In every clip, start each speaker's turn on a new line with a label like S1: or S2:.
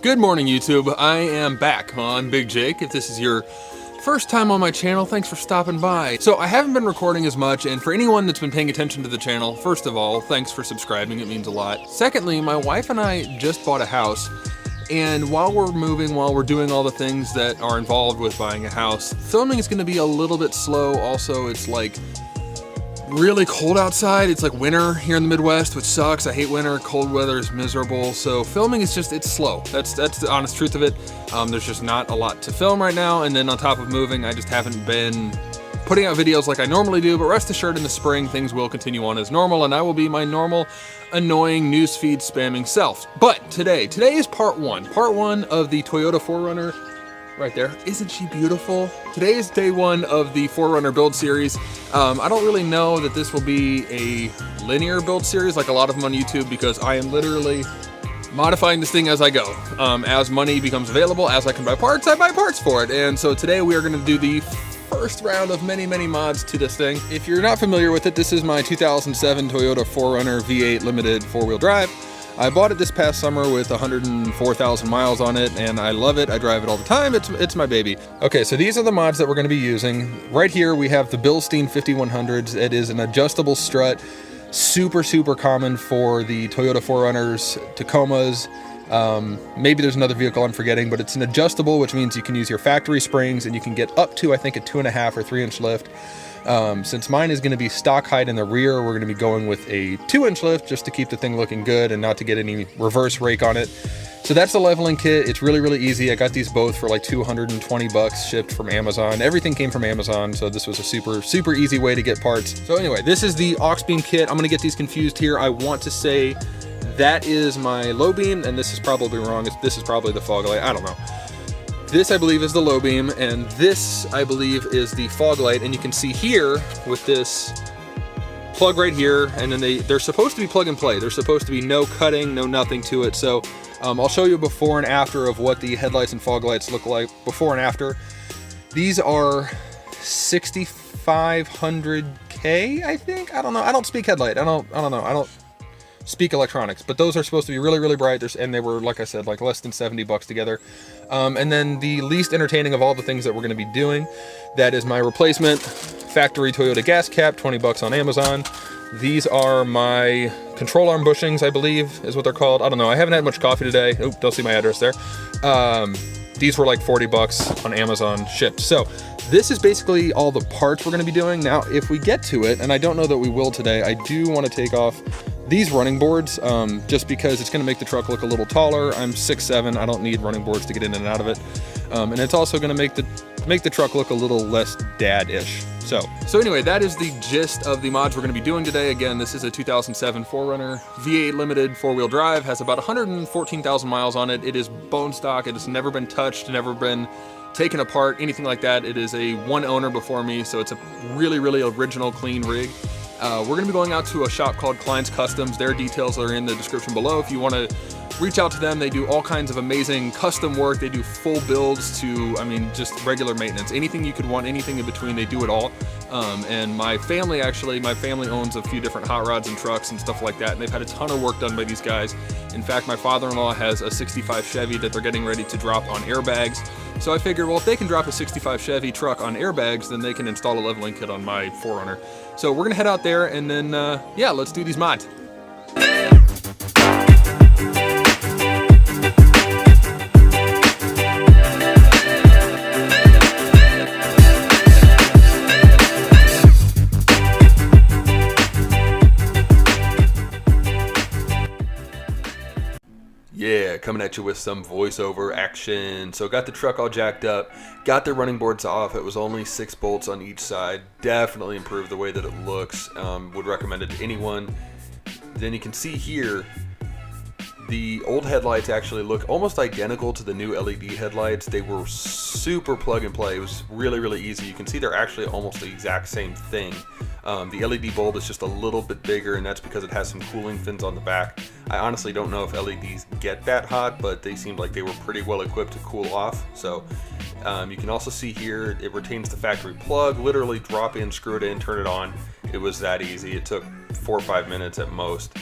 S1: Good morning, YouTube. I am back on Big Jake. If this is your first time on my channel, thanks for stopping by. So I haven't been recording as much, and for anyone that's been paying attention to the channel, first of all, thanks for subscribing, it means a lot. Secondly, my wife and I just bought a house, and while we're moving, while we're doing all the things that are involved with buying a house, filming is gonna be a little bit slow. Also, it's like really cold outside. It's like winter here in the Midwest, which sucks. I hate winter. Cold weather is miserable. So filming is just, it's slow. That's the honest truth of it. There's just not a lot to film right now. And then on top of moving, I just haven't been putting out videos like I normally do, but rest assured in the spring, things will continue on as normal and I will be my normal, annoying newsfeed spamming self. But today is part one of the Toyota 4Runner. Right there. Isn't she beautiful? Today is day one of the 4Runner build series. I don't really know that this will be a linear build series like a lot of them on YouTube, because I am literally modifying this thing as I go. As money becomes available, as I can buy parts, I buy parts for it. And so today we are going to do the first round of many mods to this thing. If you're not familiar with it, this is my 2007 Toyota 4Runner V8 limited four-wheel drive. I bought it this past summer with 104,000 miles on it, and I love it. I drive it all the time. It's my baby. Okay, so these are the mods that we're going to be using. Right here we have the Bilstein 5100s. It is an adjustable strut, super common for the Toyota 4Runners, Tacomas. Maybe there's another vehicle I'm forgetting, but it's an adjustable, which means you can use your factory springs and you can get up to, I think, a 2.5 or 3 inch lift. Since mine is going to be stock height in the rear, we're going to be going with a 2-inch lift just to keep the thing looking good and not to get any reverse rake on it. So that's the leveling kit. It's really easy. I got these both for like 220 bucks shipped from Amazon. Everything came from Amazon, so this was a super easy way to get parts. So anyway, this is the aux beam kit. I'm going to get these confused here. I want to say that is my low beam, and this is probably wrong. This is probably the fog light. I don't know. This, I believe, is the low beam, and this, I believe, is the fog light. And you can see here with this plug right here, and then they're supposed to be plug and play. There's supposed to be no cutting, no nothing to it. So I'll show you before and after of what the headlights and fog lights look like before and after. These are 6,500K, I think. I don't know. I don't speak headlight. I don't know. I don't speak electronics, but those are supposed to be really bright. And they were, like I said, like less than 70 bucks together. And then the least entertaining of all the things that we're going to be doing, that is my replacement factory Toyota gas cap, 20 bucks on Amazon. These are my control arm bushings, I believe is what they're called. I don't know. I haven't had much coffee today. Oh, don't see my address there. These were like 40 bucks on Amazon shipped. So this is basically all the parts we're going to be doing. Now, if we get to it, and I don't know that we will today, I do want to take off these running boards, just because it's going to make the truck look a little taller. I'm 6'7", I don't need running boards to get in and out of it. And it's also going to make the truck look a little less dad-ish. So anyway, that is the gist of the mods we're going to be doing today. Again, this is a 2007 4Runner V8 limited four-wheel drive, has about 114,000 miles on it. It is bone stock. It has never been touched, never been taken apart, anything like that. It is a one owner before me, so it's a really original, clean rig. We're going to be going out to a shop called Klein's Customs. Their details are in the description below. If you want to reach out to them, they do all kinds of amazing custom work. They do full builds to, I mean, just regular maintenance. Anything you could want, anything in between, they do it all. And my family owns a few different hot rods and trucks and stuff like that, and they've had a ton of work done by these guys. In fact, my father-in-law has a 65 Chevy that they're getting ready to drop on airbags. So I figured, well, if they can drop a 65 Chevy truck on airbags, then they can install a leveling kit on my 4Runner. So we're gonna head out there and then, yeah, let's do these mods. Yeah, coming at you with some voiceover action. So got the truck all jacked up, got the running boards off. It was only 6 bolts on each side. Definitely improved the way that it looks. Would recommend it to anyone. Then you can see here, the old headlights actually look almost identical to the new LED headlights. They were super plug and play. It was really easy. You can see they're actually almost the exact same thing. The LED bulb is just a little bit bigger, and that's because it has some cooling fins on the back. I honestly don't know if LEDs get that hot, but they seemed like they were pretty well equipped to cool off. So you can also see here, it retains the factory plug. Literally drop in, screw it in, turn it on. It was that easy. It took 4 or 5 minutes at most.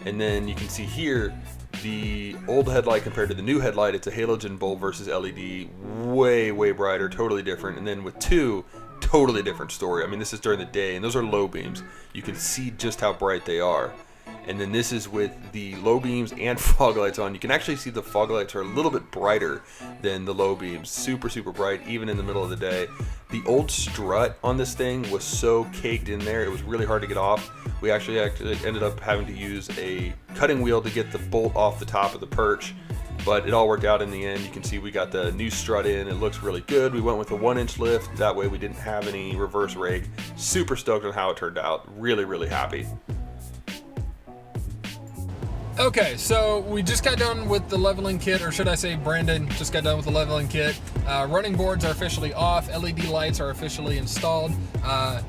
S1: And then you can see here, the old headlight compared to the new headlight, it's a halogen bulb versus LED, way, way brighter, totally different. And then with 2, totally different story. I mean, this is during the day, and those are low beams. You can see just how bright they are. And then this is with the low beams and fog lights on. You can actually see the fog lights are a little bit brighter than the low beams. Super, super bright, even in the middle of the day. The old strut on this thing was so caked in there, it was really hard to get off. We actually ended up having to use a cutting wheel to get the bolt off the top of the perch. But it all worked out in the end. You can see we got the new strut in. It looks really good. We went with a 1-inch lift. That way we didn't have any reverse rake. Super stoked on how it turned out. Really, really happy. Okay, so we just got done with the leveling kit, or should I say Brandon just got done with the leveling kit. Running boards are officially off. LED lights are officially installed. I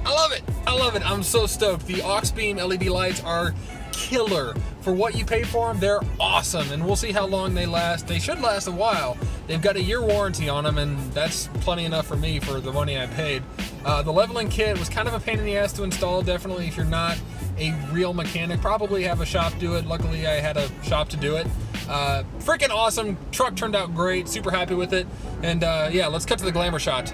S1: love it. I love it. I'm so stoked. The aux beam LED lights are killer. For what you pay for them, they're awesome, and we'll see how long they last. They should last a while. They've got a year warranty on them, and that's plenty enough for me for the money I paid. The leveling kit was kind of a pain in the ass to install. Definitely, if you're not a real mechanic, probably have a shop do it. Luckily, I had a shop to do it. Freaking awesome. Truck turned out great. Super happy with it. And yeah, let's cut to the glamour shot.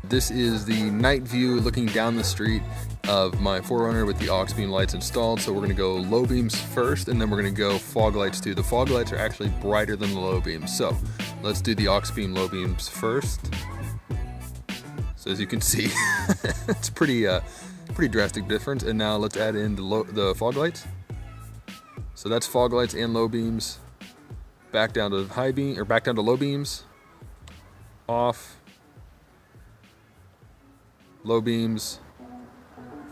S1: This is the night view looking down the street of my 4Runner with the aux beam lights installed. So we're going to go low beams first, and then we're going to go fog lights too. The fog lights are actually brighter than the low beams. So let's do the aux beam low beams first. So as you can see, it's pretty drastic difference. And now let's add in the fog lights. So that's fog lights and low beams. Back down to high beam, or back down to low beams. Off. Low beams,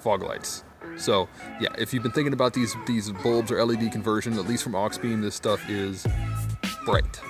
S1: fog lights. So yeah, if you've been thinking about these bulbs or LED conversion, at least from aux beam, this stuff is bright.